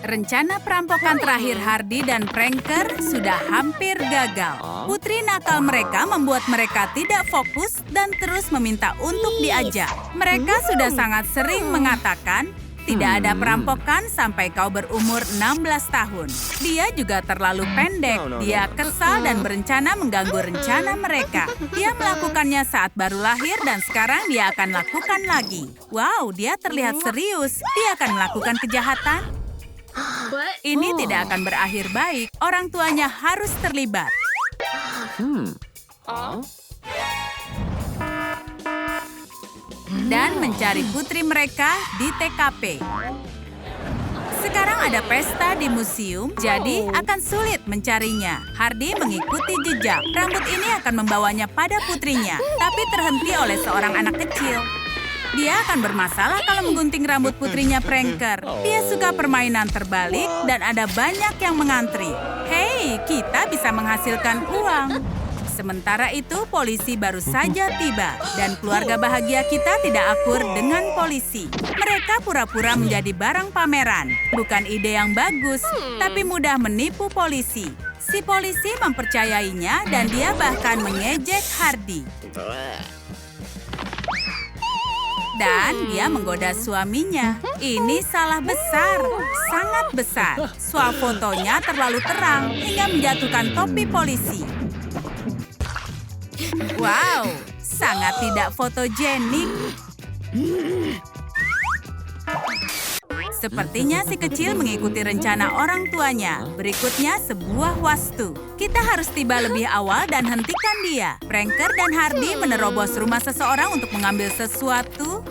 Rencana perampokan terakhir Hardy dan Pranker sudah hampir gagal. Putri nakal mereka membuat mereka tidak fokus dan terus meminta untuk diajak. Mereka sudah sangat sering mengatakan, tidak ada perampokan sampai kau berumur 16 tahun. Dia juga terlalu pendek. Dia kesal dan berencana mengganggu rencana mereka. Dia melakukannya saat baru lahir dan sekarang dia akan lakukan lagi. Wow, dia terlihat serius. Dia akan melakukan kejahatan. Ini tidak akan berakhir baik. Orang tuanya harus terlibat. Dan mencari putri mereka di TKP. Sekarang ada pesta di museum, jadi akan sulit mencarinya. Hardy mengikuti jejak. Rambut ini akan membawanya pada putrinya, tapi terhenti oleh seorang anak kecil. Dia akan bermasalah kalau menggunting rambut putrinya Pranker. Dia suka permainan terbalik dan ada banyak yang mengantri. Hei, kita bisa menghasilkan uang. Sementara itu, polisi baru saja tiba dan keluarga bahagia kita tidak akur dengan polisi. Mereka pura-pura menjadi barang pameran. Bukan ide yang bagus, tapi mudah menipu polisi. Si polisi mempercayainya dan dia bahkan mengejek Hardy. Dan dia menggoda suaminya. Ini salah besar, sangat besar. Swafotonya terlalu terang hingga menjatuhkan topi polisi. Wow, sangat tidak fotogenik. Sepertinya si kecil mengikuti rencana orang tuanya. Berikutnya sebuah wastu. Kita harus tiba lebih awal dan hentikan dia. Pranker dan Hardy menerobos rumah seseorang untuk mengambil sesuatu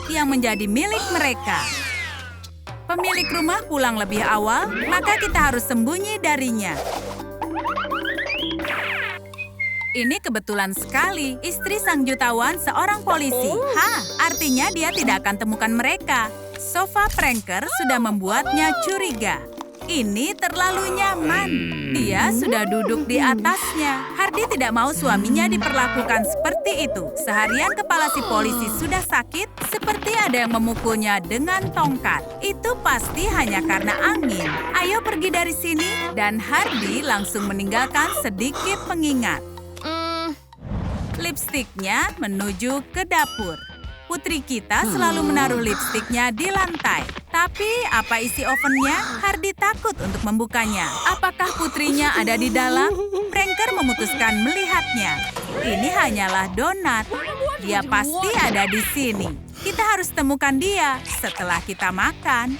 yang menjadi milik mereka. Pemilik rumah pulang lebih awal, maka kita harus sembunyi darinya. Ini kebetulan sekali. Istri sang jutawan seorang polisi. Artinya dia tidak akan temukan mereka. Sofa Pranker sudah membuatnya curiga. Ini terlalu nyaman. Dia sudah duduk di atasnya. Hardy tidak mau suaminya diperlakukan seperti itu. Seharian kepala si polisi sudah sakit, seperti ada yang memukulnya dengan tongkat. Itu pasti hanya karena angin. Ayo pergi dari sini. Dan Hardy langsung meninggalkan sedikit pengingat. Lipstiknya menuju ke dapur. Putri kita selalu menaruh lipstiknya di lantai. Tapi apa isi ovennya? Hardy takut untuk membukanya. Apakah putrinya ada di dalam? Pranker memutuskan melihatnya. Ini hanyalah donat. Dia pasti ada di sini. Kita harus temukan dia setelah kita makan.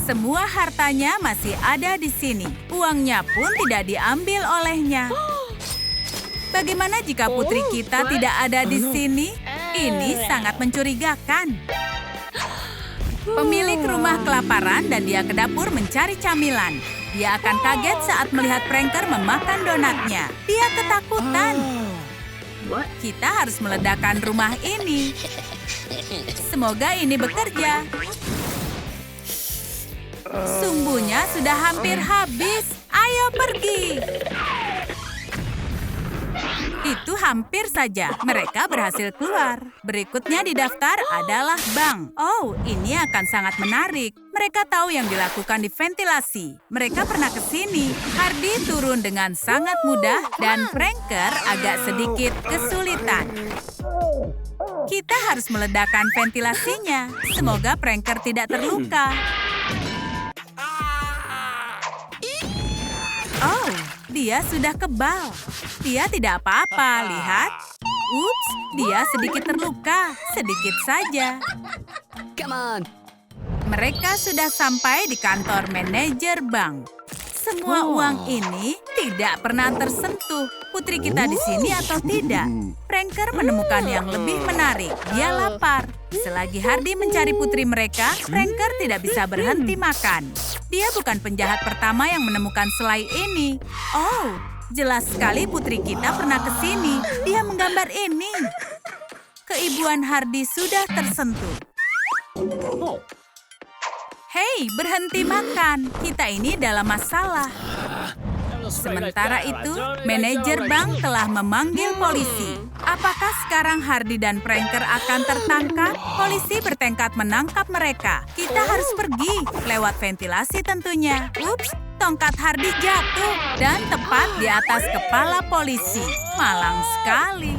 Semua hartanya masih ada di sini. Uangnya pun tidak diambil olehnya. Bagaimana jika putri kita tidak ada di sini? Ini sangat mencurigakan. Pemilik rumah kelaparan dan dia ke dapur mencari camilan. Dia akan kaget saat melihat Pranker memakan donatnya. Dia ketakutan. Kita harus meledakkan rumah ini. Semoga ini bekerja. Sumbunya sudah hampir habis. Ayo pergi. Itu hampir saja. Mereka berhasil keluar. Berikutnya di daftar adalah bank. Oh, ini akan sangat menarik. Mereka tahu yang dilakukan di ventilasi. Mereka pernah ke sini. Hardy turun dengan sangat mudah dan Pranker agak sedikit kesulitan. Kita harus meledakkan ventilasinya. Semoga Pranker tidak terluka. Oh, dia sudah kebal. Dia tidak apa-apa, lihat. Ups, dia sedikit terluka. Sedikit saja. Come on. Mereka sudah sampai di kantor manajer bank. Semua uang ini tidak pernah tersentuh. Putri kita di sini atau tidak? Pranker menemukan yang lebih menarik. Dia lapar. Selagi Hardy mencari putri mereka, Pranker tidak bisa berhenti makan. Dia bukan penjahat pertama yang menemukan selai ini. Oh, jelas sekali putri kita pernah ke sini. Dia menggambar ini. Keibuan Hardy sudah tersentuh. Hei, berhenti makan. Kita ini dalam masalah. Sementara itu, manajer bank telah memanggil polisi. Apakah sekarang Hardy dan Pranker akan tertangkap? Polisi bertekad menangkap mereka. Kita harus pergi, lewat ventilasi tentunya. Ups, tongkat Hardy jatuh dan tepat di atas kepala polisi. Malang sekali.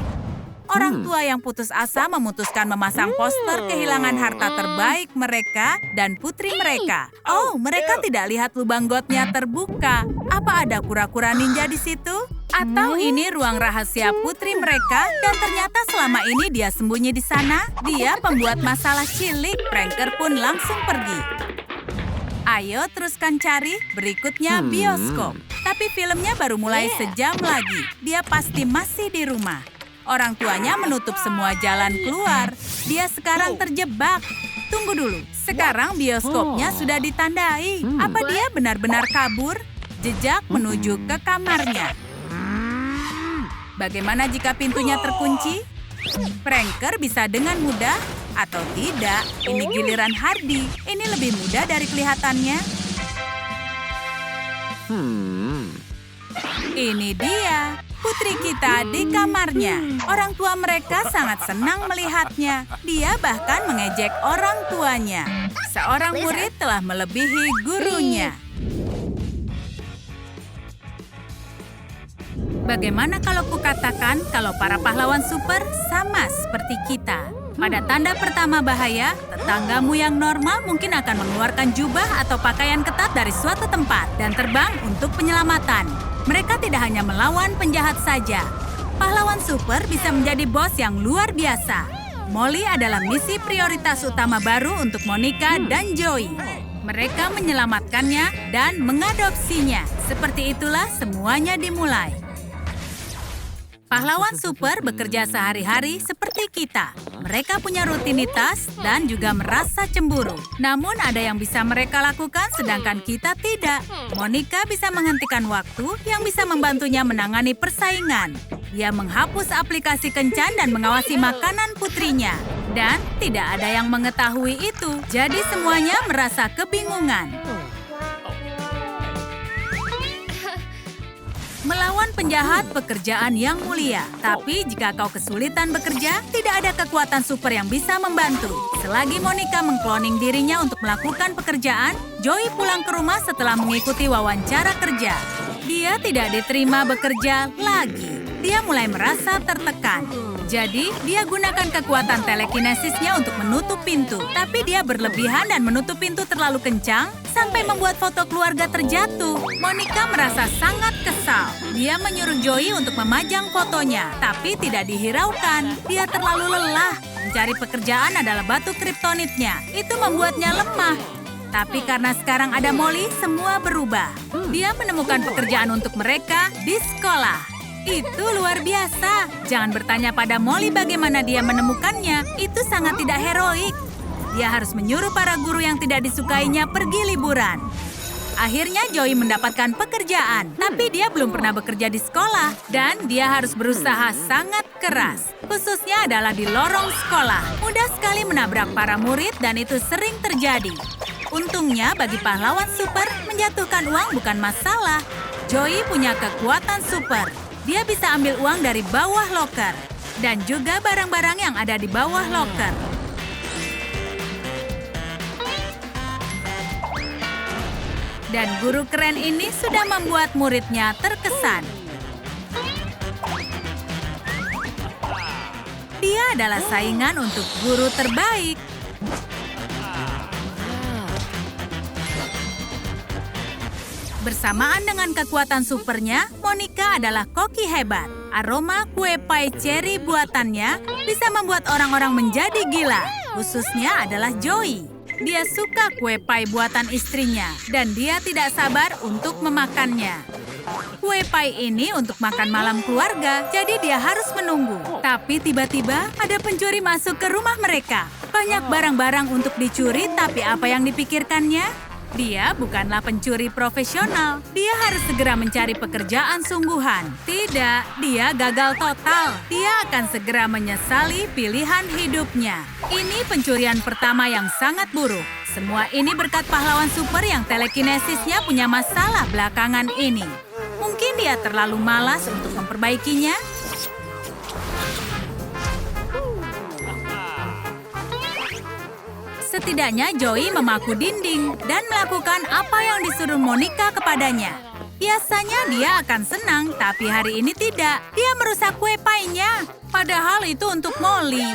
Orang tua yang putus asa memutuskan memasang poster kehilangan harta terbaik mereka dan putri mereka. Oh, mereka tidak lihat lubang gotnya terbuka. Apa ada kura-kura ninja di situ? Atau ini ruang rahasia putri mereka dan ternyata selama ini dia sembunyi di sana? Dia pembuat masalah cilik. Pranker pun langsung pergi. Ayo teruskan cari, berikutnya bioskop. Tapi filmnya baru mulai sejam lagi. Dia pasti masih di rumah. Orang tuanya menutup semua jalan keluar. Dia sekarang terjebak. Tunggu dulu, sekarang bioskopnya sudah ditandai. Apa dia benar-benar kabur? Jejak menuju ke kamarnya. Bagaimana jika pintunya terkunci? Pranker bisa dengan mudah atau tidak. Ini giliran Hardy. Ini lebih mudah dari kelihatannya. Ini dia, putri kita di kamarnya. Orang tua mereka sangat senang melihatnya. Dia bahkan mengejek orang tuanya. Seorang murid telah melebihi gurunya. Bagaimana kalau kukatakan kalau para pahlawan super sama seperti kita? Pada tanda pertama bahaya, tetanggamu yang normal mungkin akan mengeluarkan jubah atau pakaian ketat dari suatu tempat dan terbang untuk penyelamatan. Mereka tidak hanya melawan penjahat saja. Pahlawan super bisa menjadi bos yang luar biasa. Molly adalah misi prioritas utama baru untuk Monica dan Joey. Mereka menyelamatkannya dan mengadopsinya. Seperti itulah semuanya dimulai. Pahlawan super bekerja sehari-hari seperti kita. Mereka punya rutinitas dan juga merasa cemburu. Namun ada yang bisa mereka lakukan sedangkan kita tidak. Monica bisa menghentikan waktu yang bisa membantunya menangani persaingan. Dia menghapus aplikasi kencan dan mengawasi makanan putrinya. Dan tidak ada yang mengetahui itu. Jadi semuanya merasa kebingungan. Melawan penjahat pekerjaan yang mulia. Tapi jika kau kesulitan bekerja, tidak ada kekuatan super yang bisa membantu. Selagi Monica mengkloning dirinya untuk melakukan pekerjaan, Joey pulang ke rumah setelah mengikuti wawancara kerja. Dia tidak diterima bekerja lagi. Dia mulai merasa tertekan. Jadi, dia gunakan kekuatan telekinesisnya untuk menutup pintu. Tapi dia berlebihan dan menutup pintu terlalu kencang sampai membuat foto keluarga terjatuh. Monica merasa sangat kesal. Dia menyuruh Joey untuk memajang fotonya, tapi tidak dihiraukan. Dia terlalu lelah. Mencari pekerjaan adalah batu kriptonitnya. Itu membuatnya lemah. Tapi karena sekarang ada Molly, semua berubah. Dia menemukan pekerjaan untuk mereka di sekolah. Itu luar biasa. Jangan bertanya pada Molly bagaimana dia menemukannya. Itu sangat tidak heroik. Dia harus menyuruh para guru yang tidak disukainya pergi liburan. Akhirnya Joey mendapatkan pekerjaan. Tapi dia belum pernah bekerja di sekolah. Dan dia harus berusaha sangat keras. Khususnya adalah di lorong sekolah. Mudah sekali menabrak para murid dan itu sering terjadi. Untungnya bagi pahlawan super, menjatuhkan uang bukan masalah. Joey punya kekuatan super. Dia bisa ambil uang dari bawah loker. Dan juga barang-barang yang ada di bawah loker. Dan guru keren ini sudah membuat muridnya terkesan. Dia adalah saingan untuk guru terbaik. Bersamaan dengan kekuatan supernya, Monica adalah koki hebat. Aroma kue pie cherry buatannya bisa membuat orang-orang menjadi gila. Khususnya adalah Joey. Dia suka kue pie buatan istrinya dan dia tidak sabar untuk memakannya. Kue pie ini untuk makan malam keluarga, jadi dia harus menunggu. Tapi tiba-tiba ada pencuri masuk ke rumah mereka. Banyak barang-barang untuk dicuri, tapi apa yang dipikirkannya? Dia bukanlah pencuri profesional. Dia harus segera mencari pekerjaan sungguhan. Tidak, dia gagal total. Dia akan segera menyesali pilihan hidupnya. Ini pencurian pertama yang sangat buruk. Semua ini berkat pahlawan super yang telekinesisnya punya masalah belakangan ini. Mungkin dia terlalu malas untuk memperbaikinya. Setidaknya Joey memaku dinding dan melakukan apa yang disuruh Monica kepadanya. Biasanya dia akan senang, tapi hari ini tidak. Dia merusak kue pie-nya, padahal itu untuk Molly.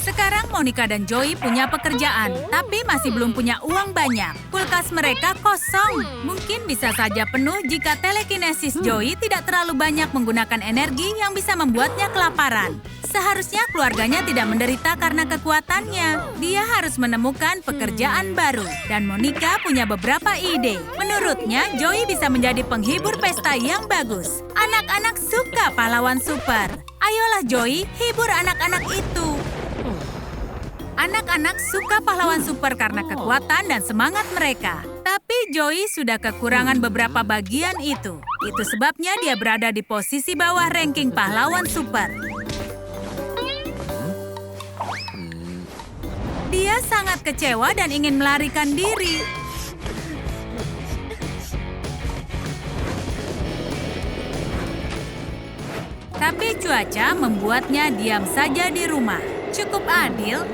Sekarang Monica dan Joey punya pekerjaan, tapi masih belum punya uang banyak. Kulkas mereka kosong. Mungkin bisa saja penuh jika telekinesis Joey tidak terlalu banyak menggunakan energi yang bisa membuatnya kelaparan. Seharusnya keluarganya tidak menderita karena kekuatannya. Dia harus menemukan pekerjaan baru. Dan Monica punya beberapa ide. Menurutnya, Joey bisa menjadi penghibur pesta yang bagus. Anak-anak suka pahlawan super. Ayolah Joey, hibur anak-anak itu. Anak-anak suka pahlawan super karena kekuatan dan semangat mereka. Tapi Joey sudah kekurangan beberapa bagian itu. Itu sebabnya dia berada di posisi bawah ranking pahlawan super. Dia sangat kecewa dan ingin melarikan diri. Tapi cuaca membuatnya diam saja di rumah. Cukup adil.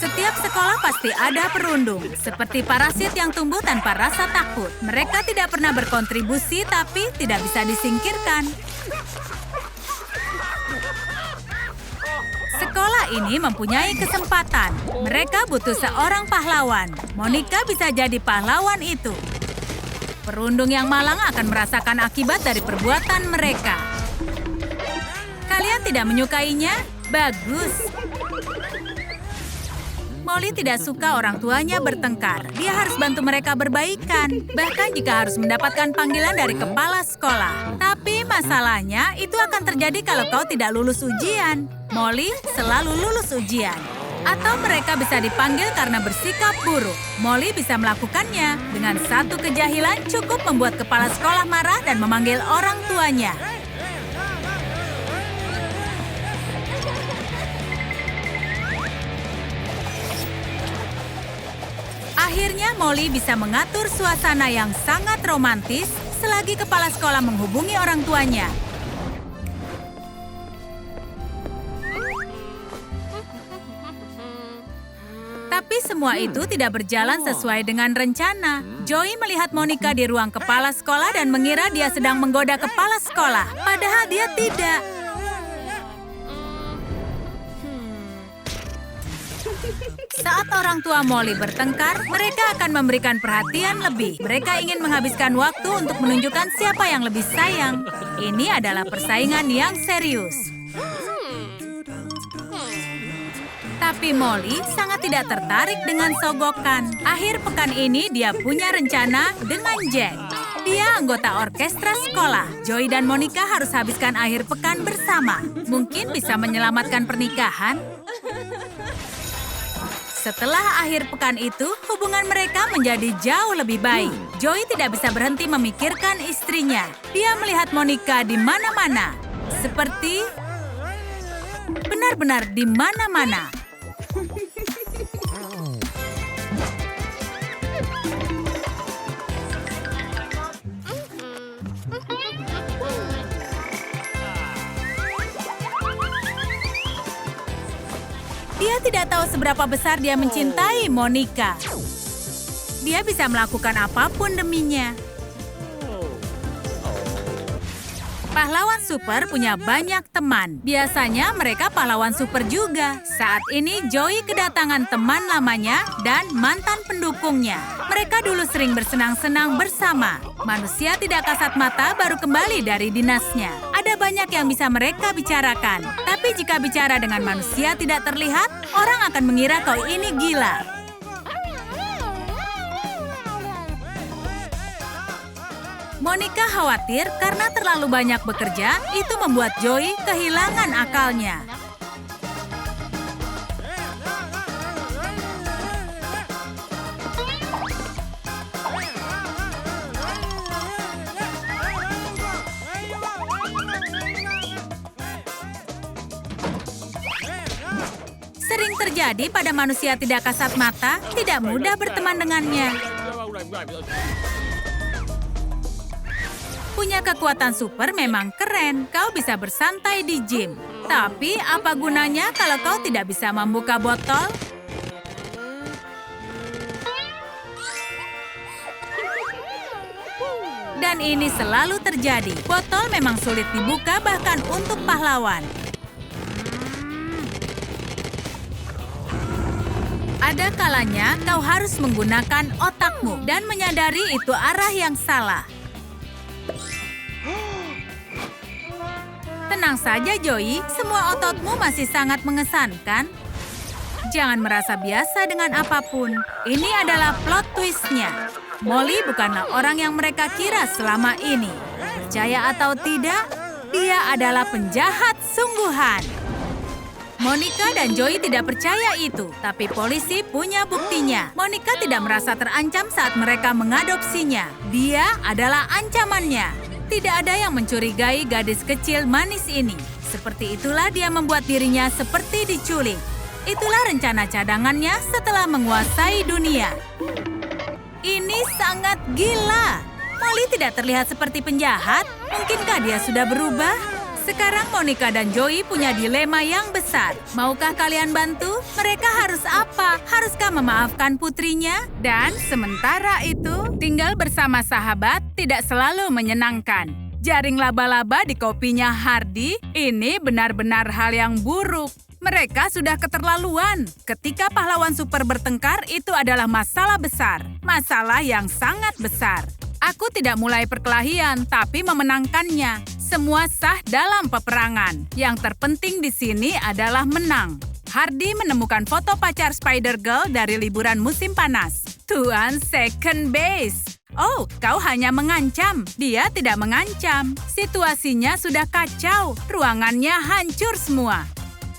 Setiap sekolah pasti ada perundung, seperti parasit yang tumbuh tanpa rasa takut. Mereka tidak pernah berkontribusi, tapi tidak bisa disingkirkan. Sekolah ini mempunyai kesempatan. Mereka butuh seorang pahlawan. Monica bisa jadi pahlawan itu. Perundung yang malang akan merasakan akibat dari perbuatan mereka. Kalian tidak menyukainya? Bagus. Molly tidak suka orang tuanya bertengkar. Dia harus bantu mereka berbaikan. Bahkan jika harus mendapatkan panggilan dari kepala sekolah. Tapi masalahnya itu akan terjadi kalau kau tidak lulus ujian. Molly selalu lulus ujian. Atau mereka bisa dipanggil karena bersikap buruk. Molly bisa melakukannya. Dengan satu kejahilan cukup membuat kepala sekolah marah dan memanggil orang tuanya. Akhirnya Molly bisa mengatur suasana yang sangat romantis selagi kepala sekolah menghubungi orang tuanya. Tapi semua itu tidak berjalan sesuai dengan rencana. Joey melihat Monica di ruang kepala sekolah dan mengira dia sedang menggoda kepala sekolah. Padahal dia tidak. Saat orang tua Molly bertengkar, mereka akan memberikan perhatian lebih. Mereka ingin menghabiskan waktu untuk menunjukkan siapa yang lebih sayang. Ini adalah persaingan yang serius. Tapi Molly sangat tidak tertarik dengan sogokan. Akhir pekan ini dia punya rencana dengan Jack. Dia anggota orkestra sekolah. Joey dan Monica harus habiskan akhir pekan bersama. Mungkin bisa menyelamatkan pernikahan. Setelah akhir pekan itu, hubungan mereka menjadi jauh lebih baik. Joey tidak bisa berhenti memikirkan istrinya. Dia melihat Monica di mana-mana. Seperti benar-benar di mana-mana. Dia tidak tahu seberapa besar dia mencintai Monica. Dia bisa melakukan apapun deminya. Pahlawan super punya banyak teman. Biasanya mereka pahlawan super juga. Saat ini Joey kedatangan teman lamanya dan mantan pendukungnya. Mereka dulu sering bersenang-senang bersama. Manusia tidak kasat mata baru kembali dari dinasnya. Ada banyak yang bisa mereka bicarakan. Tapi jika bicara dengan manusia tidak terlihat, orang akan mengira kau ini gila. Monica khawatir karena terlalu banyak bekerja, itu membuat Joey kehilangan akalnya. terjadi pada manusia tidak kasat mata, tidak mudah berteman dengannya. Punya kekuatan super memang keren. Kau bisa bersantai di gym. Tapi apa gunanya kalau kau tidak bisa membuka botol? Dan ini selalu terjadi. Botol memang sulit dibuka bahkan untuk pahlawan. Ada kalanya kau harus menggunakan otakmu dan menyadari itu arah yang salah. Tenang saja, Joey. Semua ototmu masih sangat mengesankan. Jangan merasa biasa dengan apapun. Ini adalah plot twist-nya. Molly bukanlah orang yang mereka kira selama ini. Percaya atau tidak, dia adalah penjahat sungguhan. Monica dan Joey tidak percaya itu, tapi polisi punya buktinya. Monica tidak merasa terancam saat mereka mengadopsinya. Dia adalah ancamannya. Tidak ada yang mencurigai gadis kecil manis ini. Seperti itulah dia membuat dirinya seperti diculik. Itulah rencana cadangannya setelah menguasai dunia. Ini sangat gila. Molly tidak terlihat seperti penjahat. Mungkinkah dia sudah berubah? Sekarang Monica dan Joey punya dilema yang besar. Maukah kalian bantu? Mereka harus apa? Haruskah memaafkan putrinya? Dan sementara itu, tinggal bersama sahabat tidak selalu menyenangkan. Jaring laba-laba di kopinya Hardy, ini benar-benar hal yang buruk. Mereka sudah keterlaluan. Ketika pahlawan super bertengkar, itu adalah masalah besar. Masalah yang sangat besar. Aku tidak mulai perkelahian, tapi memenangkannya. Semua sah dalam peperangan. Yang terpenting di sini adalah menang. Hardy menemukan foto pacar Spider-Girl dari liburan musim panas. Tuan second base. Oh, kau hanya mengancam. Dia tidak mengancam. Situasinya sudah kacau. Ruangannya hancur semua.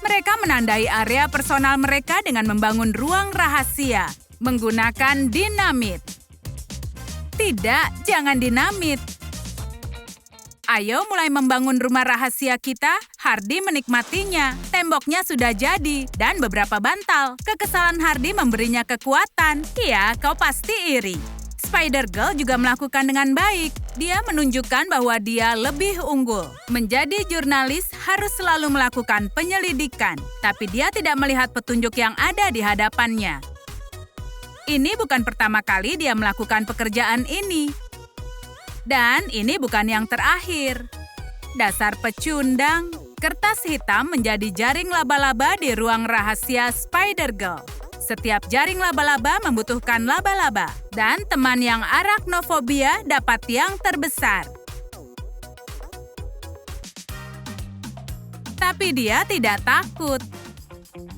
Mereka menandai area personal mereka dengan membangun ruang rahasia. Menggunakan dinamit. Tidak, jangan dinamit. Ayo mulai membangun rumah rahasia kita. Hardy menikmatinya. Temboknya sudah jadi dan beberapa bantal. Kekesalan Hardy memberinya kekuatan. Iya, kau pasti iri. Spider-Girl juga melakukan dengan baik. Dia menunjukkan bahwa dia lebih unggul. Menjadi jurnalis harus selalu melakukan penyelidikan. Tapi dia tidak melihat petunjuk yang ada di hadapannya. Ini bukan pertama kali dia melakukan pekerjaan ini. Dan ini bukan yang terakhir. Dasar pecundang, kertas hitam menjadi jaring laba-laba di ruang rahasia Spider-Girl. Setiap jaring laba-laba membutuhkan laba-laba. Dan teman yang arachnofobia dapat yang terbesar. Tapi dia tidak takut.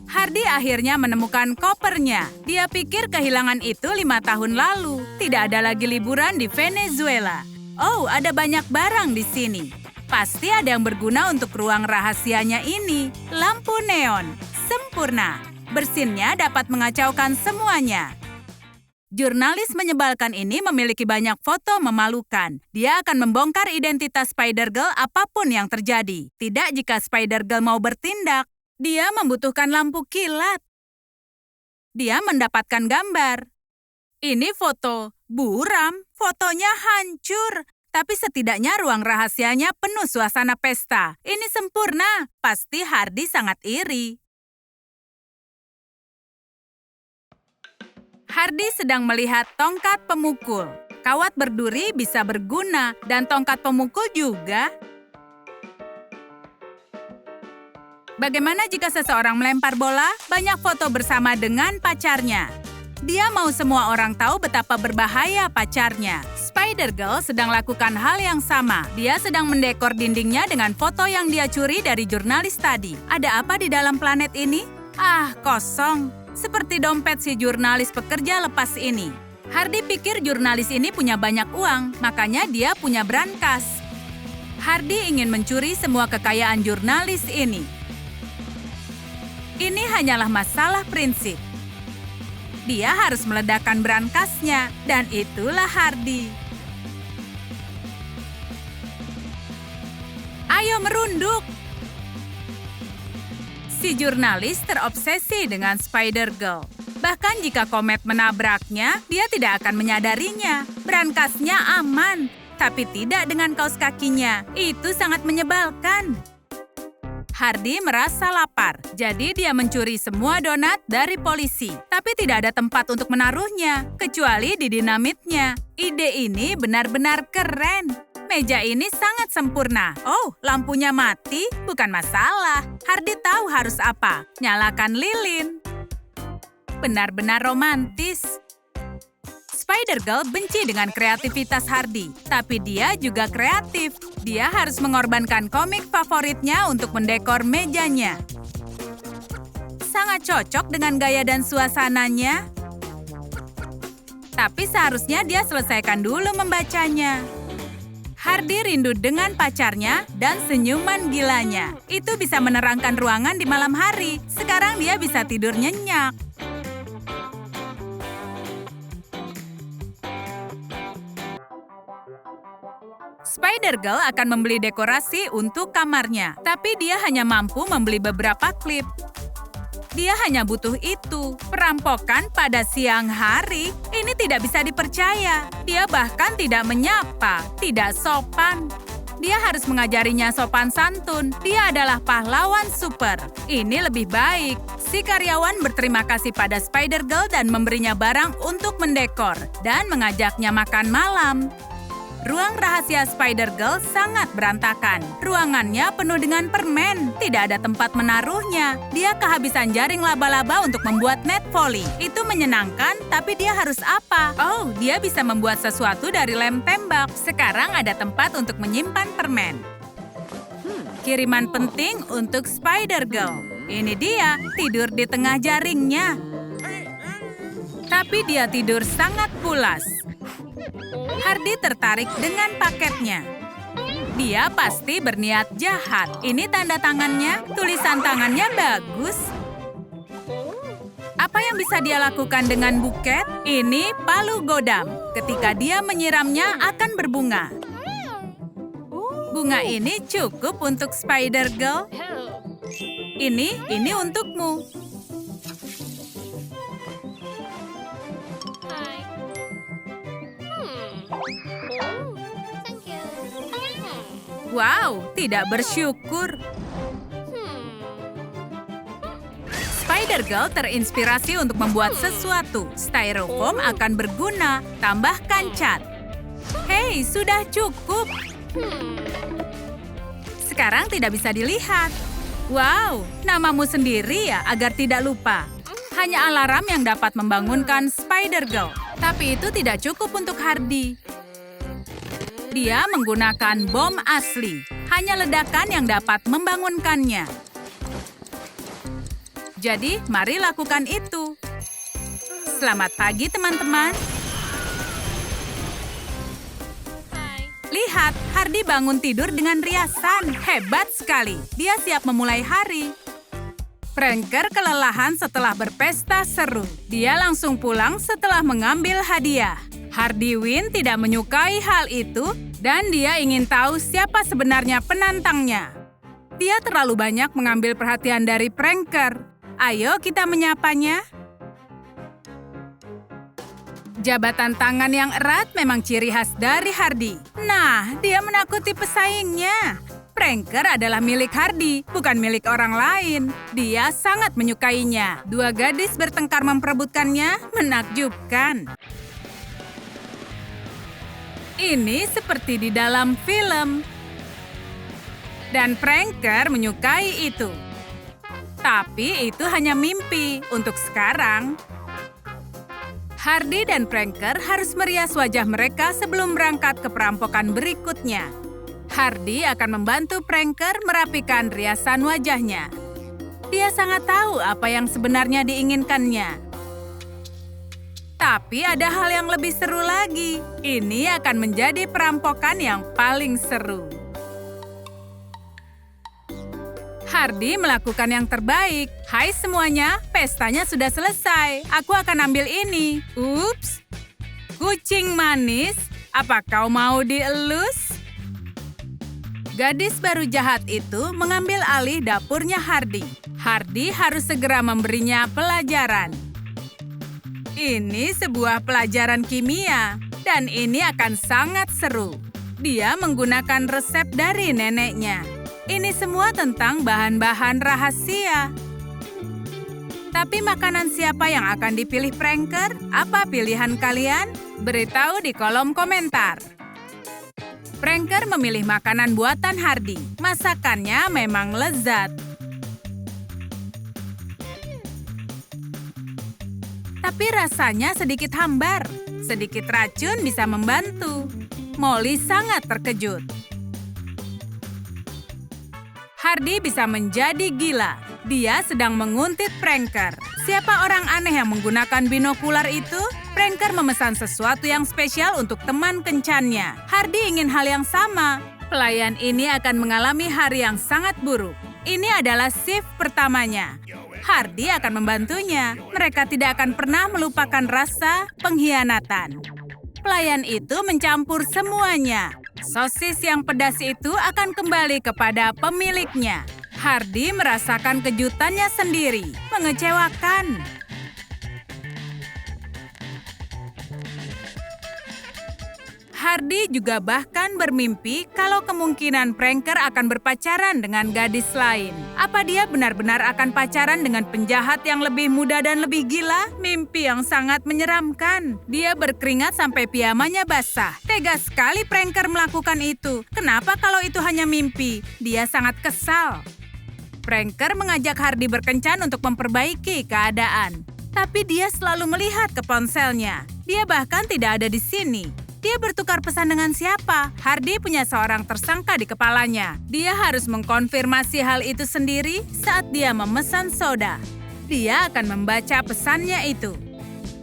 Hardy akhirnya menemukan kopernya. Dia pikir kehilangan itu 5 tahun lalu. Tidak ada lagi liburan di Venezuela. Oh, ada banyak barang di sini. Pasti ada yang berguna untuk ruang rahasianya ini. Lampu neon. Sempurna. Bersinnya dapat mengacaukan semuanya. Jurnalis menyebalkan ini memiliki banyak foto memalukan. Dia akan membongkar identitas Spider-Girl apapun yang terjadi. Tidak jika Spider-Girl mau bertindak. Dia membutuhkan lampu kilat. Dia mendapatkan gambar. Ini foto. Buram, fotonya hancur. Tapi setidaknya ruang rahasianya penuh suasana pesta. Ini sempurna. Pasti Hardy sangat iri. Hardy sedang melihat tongkat pemukul. Kawat berduri bisa berguna dan tongkat pemukul juga. Bagaimana jika seseorang melempar bola? Banyak foto bersama dengan pacarnya. Dia mau semua orang tahu betapa berbahaya pacarnya. Spider-Girl sedang lakukan hal yang sama. Dia sedang mendekor dindingnya dengan foto yang dia curi dari jurnalis tadi. Ada apa di dalam planet ini? Ah, kosong. Seperti dompet si jurnalis pekerja lepas ini. Hardy pikir jurnalis ini punya banyak uang, makanya dia punya brankas. Hardy ingin mencuri semua kekayaan jurnalis ini. Ini hanyalah masalah prinsip. Dia harus meledakkan brankasnya, dan itulah Hardy. Ayo merunduk. Si jurnalis terobsesi dengan Spider-Girl. Bahkan jika komet menabraknya, dia tidak akan menyadarinya. Brankasnya aman, tapi tidak dengan kaos kakinya. Itu sangat menyebalkan. Hardy merasa lapar, jadi dia mencuri semua donat dari polisi. Tapi tidak ada tempat untuk menaruhnya, kecuali di dinamitnya. Ide ini benar-benar keren. Meja ini sangat sempurna. Oh, lampunya mati? Bukan masalah. Hardy tahu harus apa. Nyalakan lilin. Benar-benar romantis. Spider-Girl benci dengan kreativitas Hardy, tapi dia juga kreatif. Dia harus mengorbankan komik favoritnya untuk mendekor mejanya. Sangat cocok dengan gaya dan suasananya. Tapi seharusnya dia selesaikan dulu membacanya. Hardy rindu dengan pacarnya dan senyuman gilanya. Itu bisa menerangkan ruangan di malam hari. Sekarang dia bisa tidur nyenyak. Spider-Girl akan membeli dekorasi untuk kamarnya, tapi dia hanya mampu membeli beberapa klip. Dia hanya butuh itu. Perampokan pada siang hari? Ini tidak bisa dipercaya. Dia bahkan tidak menyapa, tidak sopan. Dia harus mengajarinya sopan santun. Dia adalah pahlawan super. Ini lebih baik. Si karyawan berterima kasih pada Spider-Girl dan memberinya barang untuk mendekor dan mengajaknya makan malam. Ruang rahasia Spider-Girl sangat berantakan. Ruangannya penuh dengan permen. Tidak ada tempat menaruhnya. Dia kehabisan jaring laba-laba untuk membuat net volley. Itu menyenangkan, tapi dia harus apa? Oh, dia bisa membuat sesuatu dari lem tembak. Sekarang ada tempat untuk menyimpan permen. Kiriman penting untuk Spider-Girl. Ini dia, tidur di tengah jaringnya. Tapi dia tidur sangat pulas. Hardy tertarik dengan paketnya. Dia pasti berniat jahat. Ini tanda tangannya, tulisan tangannya bagus. Apa yang bisa dia lakukan dengan buket? Ini palu godam. Ketika dia menyiramnya akan berbunga. Bunga ini cukup untuk Spider-Girl. Ini untukmu. Wow, tidak bersyukur. Spider-Girl terinspirasi untuk membuat sesuatu. Styrofoam akan berguna. Tambahkan cat. Hei, sudah cukup. Sekarang tidak bisa dilihat. Wow, namamu sendiri ya agar tidak lupa. Hanya alarm yang dapat membangunkan Spider-Girl. Tapi itu tidak cukup untuk Hardy. Dia menggunakan bom asli. Hanya ledakan yang dapat membangunkannya. Jadi, mari lakukan itu. Selamat pagi, teman-teman. Lihat, Hardy bangun tidur dengan riasan. Hebat sekali. Dia siap memulai hari. Pranker kelelahan setelah berpesta seru. Dia langsung pulang setelah mengambil hadiah. Hardy Wynn tidak menyukai hal itu dan dia ingin tahu siapa sebenarnya penantangnya. Dia terlalu banyak mengambil perhatian dari pranker. Ayo kita menyapanya. Jabatan tangan yang erat memang ciri khas dari Hardy. Nah, dia menakuti pesaingnya. Pranker adalah milik Hardy, bukan milik orang lain. Dia sangat menyukainya. Dua gadis bertengkar memperebutkannya, menakjubkan. Ini seperti di dalam film. Dan pranker menyukai itu. Tapi itu hanya mimpi untuk sekarang. Hardy dan pranker harus merias wajah mereka sebelum berangkat ke perampokan berikutnya. Hardy akan membantu pranker merapikan riasan wajahnya. Dia sangat tahu apa yang sebenarnya diinginkannya. Tapi ada hal yang lebih seru lagi. Ini akan menjadi perampokan yang paling seru. Hardy melakukan yang terbaik. Hai semuanya, pestanya sudah selesai. Aku akan ambil ini. Ups. Kucing manis, apa kau mau dielus? Gadis baru jahat itu mengambil alih dapurnya Hardy. Hardy harus segera memberinya pelajaran. Ini sebuah pelajaran kimia, dan ini akan sangat seru. Dia menggunakan resep dari neneknya. Ini semua tentang bahan-bahan rahasia. Tapi makanan siapa yang akan dipilih pranker? Apa pilihan kalian? Beritahu di kolom komentar. Pranker memilih makanan buatan Hardy. Masakannya memang lezat. Tapi rasanya sedikit hambar. Sedikit racun bisa membantu. Molly sangat terkejut. Hardy bisa menjadi gila. Dia sedang menguntit pranker. Siapa orang aneh yang menggunakan binokular itu? Pranker memesan sesuatu yang spesial untuk teman kencannya. Hardy ingin hal yang sama. Pelayan ini akan mengalami hari yang sangat buruk. Ini adalah shift pertamanya. Hardy akan membantunya. Mereka tidak akan pernah melupakan rasa pengkhianatan. Pelayan itu mencampur semuanya. Sosis yang pedas itu akan kembali kepada pemiliknya. Hardy merasakan kejutannya sendiri. Mengecewakan. Hardy juga bahkan bermimpi kalau kemungkinan pranker akan berpacaran dengan gadis lain. Apa dia benar-benar akan pacaran dengan penjahat yang lebih muda dan lebih gila? Mimpi yang sangat menyeramkan. Dia berkeringat sampai piyamanya basah. Tega sekali pranker melakukan itu. Kenapa kalau itu hanya mimpi? Dia sangat kesal. Pranker mengajak Hardy berkencan untuk memperbaiki keadaan. Tapi dia selalu melihat ke ponselnya. Dia bahkan tidak ada di sini. Dia bertukar pesan dengan siapa? Hardy punya seorang tersangka di kepalanya. Dia harus mengkonfirmasi hal itu sendiri saat dia memesan soda. Dia akan membaca pesannya itu.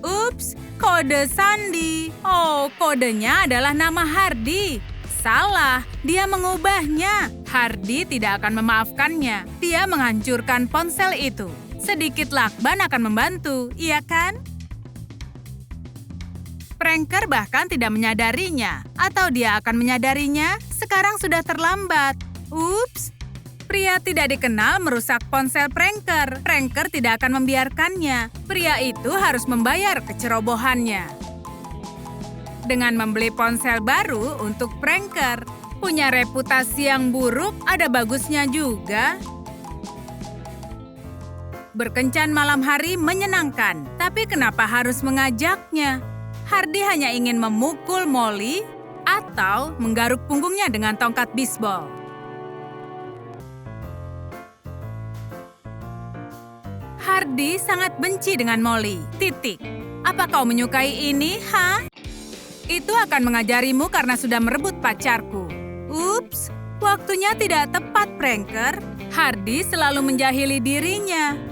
Ups, kode sandi. Oh, kodenya adalah nama Hardy. Salah, dia mengubahnya. Hardy tidak akan memaafkannya. Dia menghancurkan ponsel itu. Sedikit lakban akan membantu, iya kan? Pranker bahkan tidak menyadarinya. Atau dia akan menyadarinya, sekarang sudah terlambat. Ups, pria tidak dikenal merusak ponsel pranker. Pranker tidak akan membiarkannya. Pria itu harus membayar kecerobohannya. Dengan membeli ponsel baru untuk pranker. Punya reputasi yang buruk, ada bagusnya juga. Berkencan malam hari menyenangkan, tapi kenapa harus mengajaknya? Hardy hanya ingin memukul Molly atau menggaruk punggungnya dengan tongkat bisbol. Hardy sangat benci dengan Molly. Titik. Apa kau menyukai ini, ha? Itu akan mengajarimu karena sudah merebut pacarku. Ups, waktunya tidak tepat, pranker. Hardy selalu menjahili dirinya.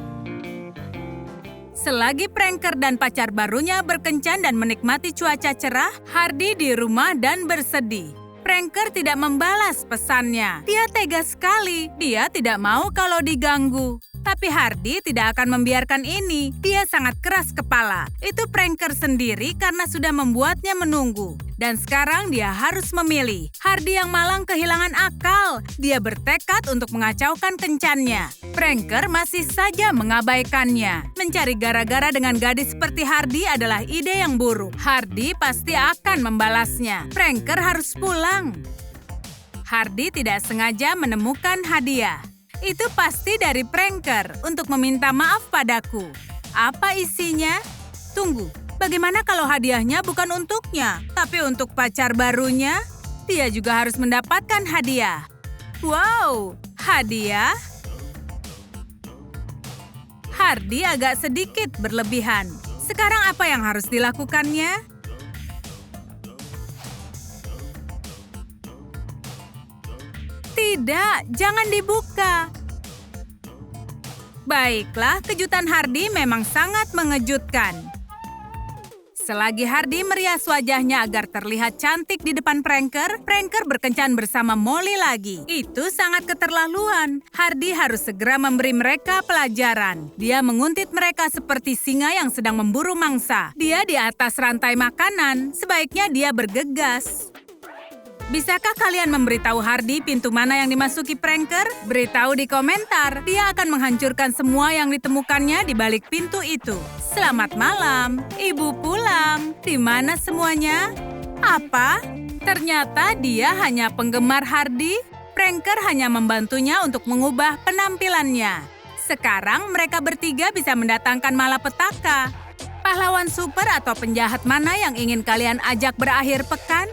Selagi pranker dan pacar barunya berkencan dan menikmati cuaca cerah, Hardy di rumah dan bersedih. Pranker tidak membalas pesannya. Dia tega sekali. Dia tidak mau kalau diganggu. Tapi Hardy tidak akan membiarkan ini. Dia sangat keras kepala. Itu pranker sendiri karena sudah membuatnya menunggu. Dan sekarang dia harus memilih. Hardy yang malang kehilangan akal. Dia bertekad untuk mengacaukan kencannya. Pranker masih saja mengabaikannya. Mencari gara-gara dengan gadis seperti Hardy adalah ide yang buruk. Hardy pasti akan membalasnya. Pranker harus pulang. Hardy tidak sengaja menemukan hadiah. Itu pasti dari pranker untuk meminta maaf padaku. Apa isinya? Tunggu, bagaimana kalau hadiahnya bukan untuknya, tapi untuk pacar barunya? Dia juga harus mendapatkan hadiah. Wow, hadiah? Hardy agak sedikit berlebihan. Sekarang apa yang harus dilakukannya? Tidak, jangan dibuka. Baiklah, kejutan Hardy memang sangat mengejutkan. Selagi Hardy merias wajahnya agar terlihat cantik di depan pranker, pranker berkencan bersama Molly lagi. Itu sangat keterlaluan. Hardy harus segera memberi mereka pelajaran. Dia menguntit mereka seperti singa yang sedang memburu mangsa. Dia di atas rantai makanan, sebaiknya dia bergegas. Bisakah kalian memberitahu Hardy pintu mana yang dimasuki Pranker? Beritahu di komentar. Dia akan menghancurkan semua yang ditemukannya di balik pintu itu. Selamat malam. Ibu pulang. Di mana semuanya? Apa? Ternyata dia hanya penggemar Hardy. Pranker hanya membantunya untuk mengubah penampilannya. Sekarang mereka bertiga bisa mendatangkan malapetaka. Pahlawan super atau penjahat mana yang ingin kalian ajak berakhir pekan?